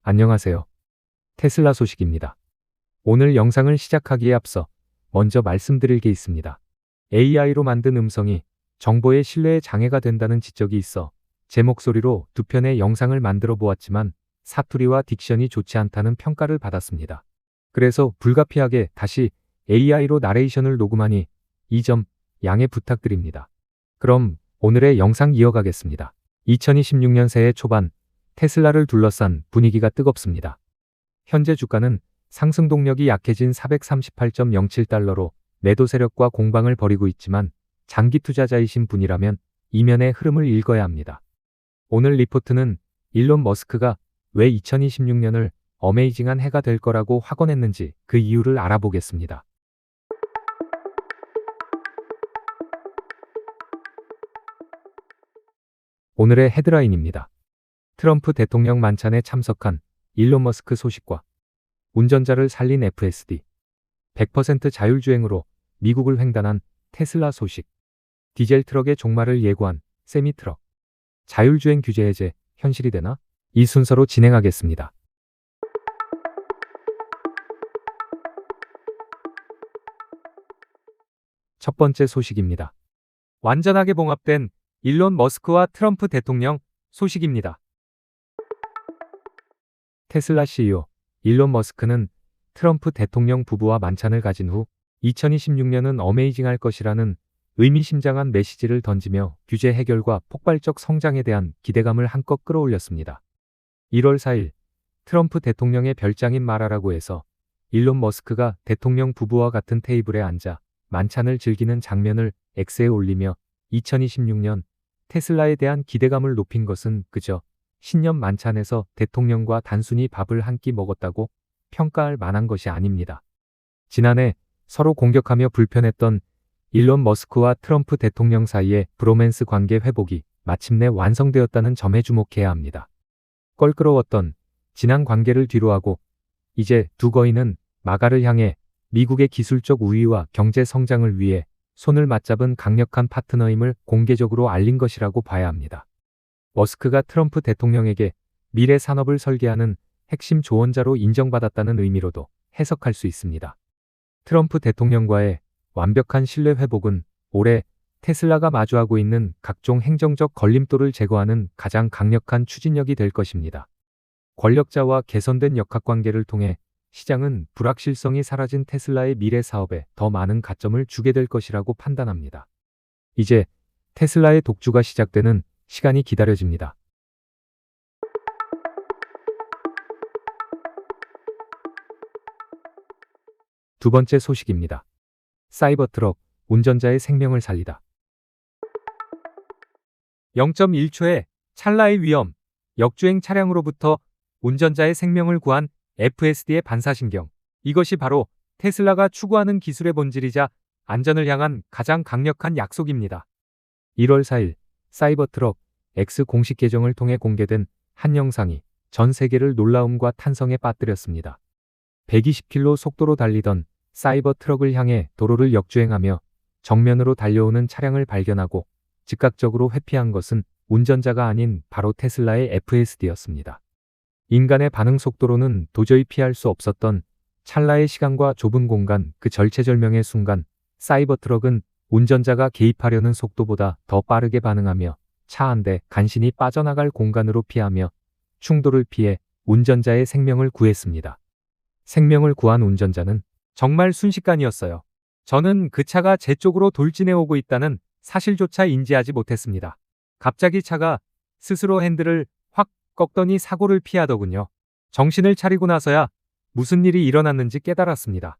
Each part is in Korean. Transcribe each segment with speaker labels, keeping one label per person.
Speaker 1: 안녕하세요. 테슬라 소식입니다. 오늘 영상을 시작하기에 앞서 먼저 말씀드릴 게 있습니다. AI로 만든 음성이 정보의 신뢰에 장애가 된다는 지적이 있어 제 목소리로 두 편의 영상을 만들어 보았지만 사투리와 딕션이 좋지 않다는 평가를 받았습니다. 그래서 불가피하게 다시 AI로 나레이션을 녹음하니 이 점 양해 부탁드립니다. 그럼 오늘의 영상 이어가겠습니다. 2026년 새해 초반 테슬라를 둘러싼 분위기가 뜨겁습니다. 현재 주가는 상승 동력이 약해진 438.07달러로 매도 세력과 공방을 벌이고 있지만 장기 투자자이신 분이라면 이면의 흐름을 읽어야 합니다. 오늘 리포트는 일론 머스크가 왜 2026년을 어메이징한 해가 될 거라고 확언했는지 그 이유를 알아보겠습니다. 오늘의 헤드라인입니다. 트럼프 대통령 만찬에 참석한 일론 머스크 소식과 운전자를 살린 FSD, 100% 자율주행으로 미국을 횡단한 테슬라 소식, 디젤 트럭의 종말을 예고한 세미 트럭, 자율주행 규제 해제 현실이 되나? 이 순서로 진행하겠습니다. 첫 번째 소식입니다. 완전하게 봉합된 일론 머스크와 트럼프 대통령 소식입니다. 테슬라 CEO 일론 머스크는 트럼프 대통령 부부와 만찬을 가진 후 2026년은 어메이징할 것이라는 의미심장한 메시지를 던지며 규제 해결과 폭발적 성장에 대한 기대감을 한껏 끌어올렸습니다. 1월 4일 트럼프 대통령의 별장인 마라라고 해서 일론 머스크가 대통령 부부와 같은 테이블에 앉아 만찬을 즐기는 장면을 X에 올리며 2026년 테슬라에 대한 기대감을 높인 것은 그저 신년 만찬에서 대통령과 단순히 밥을 한 끼 먹었다고 평가할 만한 것이 아닙니다. 지난해 서로 공격하며 불편했던 일론 머스크와 트럼프 대통령 사이의 브로맨스 관계 회복이 마침내 완성되었다는 점에 주목해야 합니다. 껄끄러웠던 지난 관계를 뒤로하고 이제 두 거인은 마가를 향해 미국의 기술적 우위와 경제 성장을 위해 손을 맞잡은 강력한 파트너임을 공개적으로 알린 것이라고 봐야 합니다. 머스크가 트럼프 대통령에게 미래 산업을 설계하는 핵심 조언자로 인정받았다는 의미로도 해석할 수 있습니다. 트럼프 대통령과의 완벽한 신뢰 회복은 올해 테슬라가 마주하고 있는 각종 행정적 걸림돌을 제거하는 가장 강력한 추진력이 될 것입니다. 권력자와 개선된 역학관계를 통해 시장은 불확실성이 사라진 테슬라의 미래 사업에 더 많은 가점을 주게 될 것이라고 판단합니다. 이제 테슬라의 독주가 시작되는 시간이 기다려집니다. 두 번째 소식입니다. 사이버트럭, 운전자의 생명을 살리다. 0.1초의 찰나의 위험, 역주행 차량으로부터 운전자의 생명을 구한 FSD의 반사신경. 이것이 바로 테슬라가 추구하는 기술의 본질이자 안전을 향한 가장 강력한 약속입니다. 1월 4일 사이버트럭 X 공식 계정을 통해 공개된 한 영상이 전 세계를 놀라움과 탄성에 빠뜨렸습니다. 120km 속도로 달리던 사이버트럭을 향해 도로를 역주행하며 정면으로 달려오는 차량을 발견하고 즉각적으로 회피한 것은 운전자가 아닌 바로 테슬라의 FSD였습니다. 인간의 반응 속도로는 도저히 피할 수 없었던 찰나의 시간과 좁은 공간, 그 절체절명의 순간 사이버트럭은 운전자가 개입하려는 속도보다 더 빠르게 반응하며 차 한 대 간신히 빠져나갈 공간으로 피하며 충돌을 피해 운전자의 생명을 구했습니다. 생명을 구한 운전자는 정말 순식간이었어요. 저는 그 차가 제 쪽으로 돌진해 오고 있다는 사실조차 인지하지 못했습니다. 갑자기 차가 스스로 핸들을 확 꺾더니 사고를 피하더군요. 정신을 차리고 나서야 무슨 일이 일어났는지 깨달았습니다.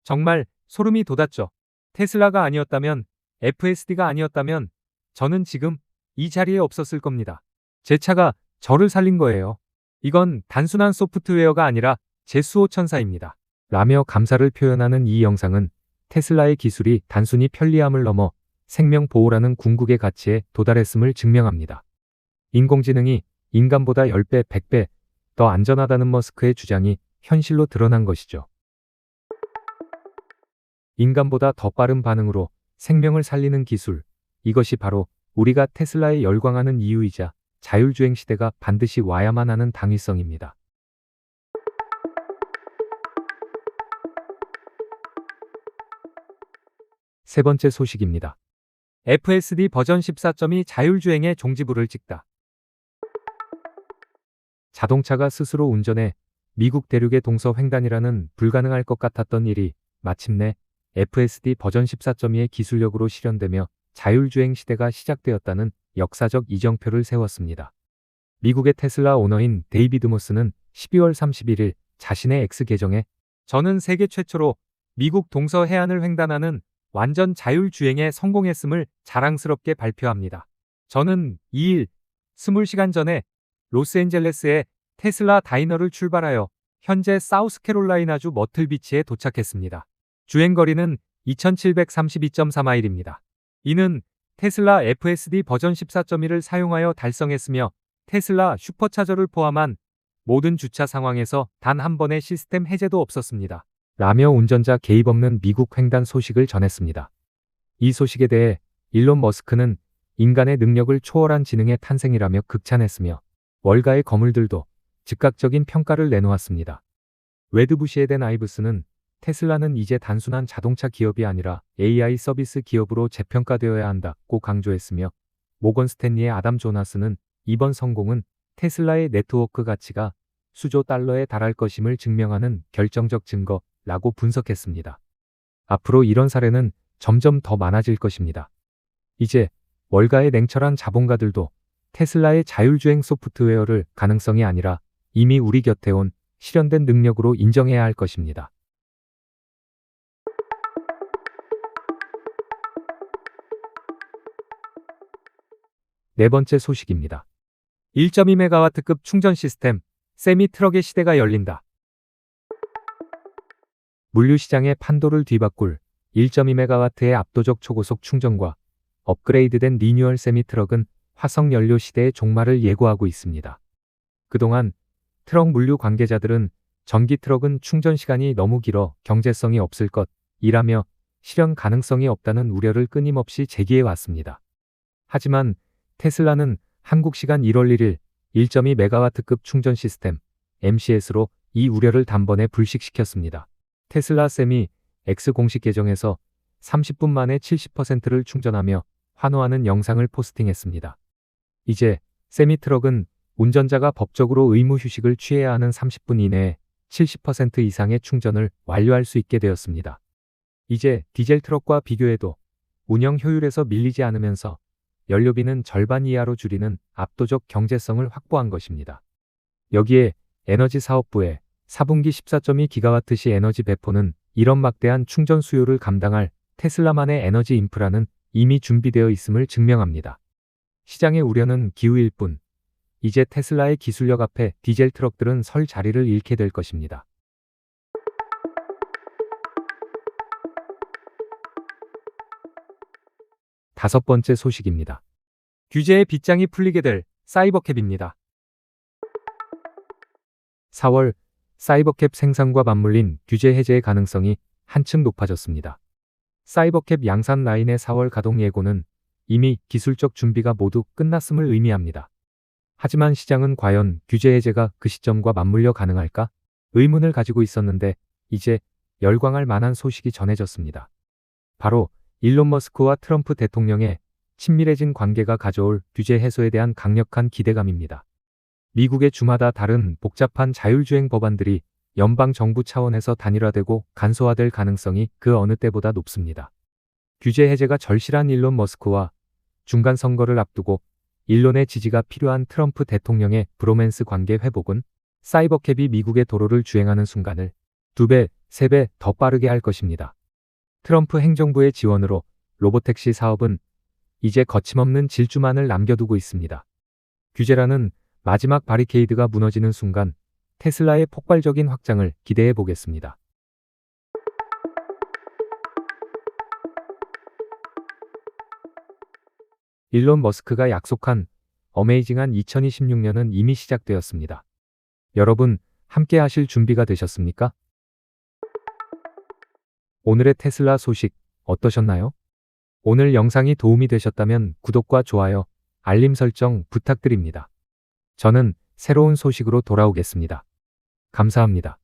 Speaker 1: 정말 소름이 돋았죠. 테슬라가 아니었다면, FSD가 아니었다면 저는 지금 이 자리에 없었을 겁니다. 제 차가 저를 살린 거예요. 이건 단순한 소프트웨어가 아니라 제 수호천사입니다. 라며 감사를 표현하는 이 영상은 테슬라의 기술이 단순히 편리함을 넘어 생명 보호라는 궁극의 가치에 도달했음을 증명합니다. 인공지능이 인간보다 10배, 100배 더 안전하다는 머스크의 주장이 현실로 드러난 것이죠. 인간보다 더 빠른 반응으로 생명을 살리는 기술, 이것이 바로 우리가 테슬라에 열광하는 이유이자 자율주행 시대가 반드시 와야만 하는 당위성입니다. 세 번째 소식입니다. FSD 버전 14.2 자율주행의 종지부를 찍다. 자동차가 스스로 운전해 미국 대륙의 동서 횡단이라는 불가능할 것 같았던 일이 마침내 FSD 버전 14.2의 기술력으로 실현되며 자율주행 시대가 시작되었다는 역사적 이정표를 세웠습니다. 미국의 테슬라 오너인 데이비드 모스는 12월 31일 자신의 X 계정에 저는 세계 최초로 미국 동서 해안을 횡단하는 완전 자율주행에 성공했음을 자랑스럽게 발표합니다. 저는 2일 20시간 전에 로스앤젤레스의 테슬라 다이너를 출발하여 현재 사우스캐롤라이나주 머틀비치에 도착했습니다. 주행거리는 2732.4마일입니다. 이는 테슬라 FSD 버전 14.1을 사용하여 달성했으며 테슬라 슈퍼차저를 포함한 모든 주차 상황에서 단 한 번의 시스템 해제도 없었습니다. 라며 운전자 개입 없는 미국 횡단 소식을 전했습니다. 이 소식에 대해 일론 머스크는 인간의 능력을 초월한 지능의 탄생이라며 극찬했으며 월가의 거물들도 즉각적인 평가를 내놓았습니다. 웨드부시에 댄 아이브스는 테슬라는 이제 단순한 자동차 기업이 아니라 AI 서비스 기업으로 재평가되어야 한다고 강조했으며 모건 스탠리의 아담 조나스는 이번 성공은 테슬라의 네트워크 가치가 수조 달러에 달할 것임을 증명하는 결정적 증거라고 분석했습니다. 앞으로 이런 사례는 점점 더 많아질 것입니다. 이제 월가의 냉철한 자본가들도 테슬라의 자율주행 소프트웨어를 가능성이 아니라 이미 우리 곁에 온 실현된 능력으로 인정해야 할 것입니다. 네 번째 소식입니다. 1.2메가와트급 충전 시스템, 세미 트럭의 시대가 열린다. 물류시장의 판도를 뒤바꿀 1.2메가와트의 압도적 초고속 충전과 업그레이드된 리뉴얼 세미 트럭은 화석 연료 시대의 종말을 예고하고 있습니다. 그동안 트럭 물류 관계자들은 전기 트럭은 충전 시간이 너무 길어 경제성이 없을 것이라며 실현 가능성이 없다는 우려를 끊임없이 제기해 왔습니다. 하지만 테슬라는 한국 시간 1월 1일 1.2메가와트급 충전 시스템 MCS로 이 우려를 단번에 불식시켰습니다. 테슬라 세미 X 공식 계정에서 30분 만에 70%를 충전하며 환호하는 영상을 포스팅했습니다. 이제 세미 트럭은 운전자가 법적으로 의무 휴식을 취해야 하는 30분 이내에 70% 이상의 충전을 완료할 수 있게 되었습니다. 이제 디젤 트럭과 비교해도 운영 효율에서 밀리지 않으면서 연료비는 절반 이하로 줄이는 압도적 경제성을 확보한 것입니다. 여기에 에너지사업부의 4분기 14.2기가와트시 에너지 배포는 이런 막대한 충전 수요를 감당할 테슬라만의 에너지 인프라는 이미 준비되어 있음을 증명합니다. 시장의 우려는 기우일 뿐, 이제 테슬라의 기술력 앞에 디젤 트럭들은 설 자리를 잃게 될 것입니다. 다섯 번째 소식입니다. 규제의 빗장이 풀리게 될 사이버캡입니다. 4월 사이버캡 생산과 맞물린 규제 해제의 가능성이 한층 높아졌습니다. 사이버캡 양산 라인의 4월 가동 예고는 이미 기술적 준비가 모두 끝났음을 의미합니다. 하지만 시장은 과연 규제 해제가 그 시점과 맞물려 가능할까? 의문을 가지고 있었는데 이제 열광할 만한 소식이 전해졌습니다. 바로 일론 머스크와 트럼프 대통령의 친밀해진 관계가 가져올 규제 해소에 대한 강력한 기대감입니다. 미국의 주마다 다른 복잡한 자율주행 법안들이 연방정부 차원에서 단일화되고 간소화될 가능성이 그 어느 때보다 높습니다. 규제 해제가 절실한 일론 머스크와 중간 선거를 앞두고 일론의 지지가 필요한 트럼프 대통령의 브로맨스 관계 회복은 사이버캡이 미국의 도로를 주행하는 순간을 2배, 3배 더 빠르게 할 것입니다. 트럼프 행정부의 지원으로 로보택시 사업은 이제 거침없는 질주만을 남겨두고 있습니다. 규제라는 마지막 바리케이드가 무너지는 순간 테슬라의 폭발적인 확장을 기대해 보겠습니다. 일론 머스크가 약속한 어메이징한 2026년은 이미 시작되었습니다. 여러분, 함께 하실 준비가 되셨습니까? 오늘의 테슬라 소식 어떠셨나요? 오늘 영상이 도움이 되셨다면 구독과 좋아요, 알림 설정 부탁드립니다. 저는 새로운 소식으로 돌아오겠습니다. 감사합니다.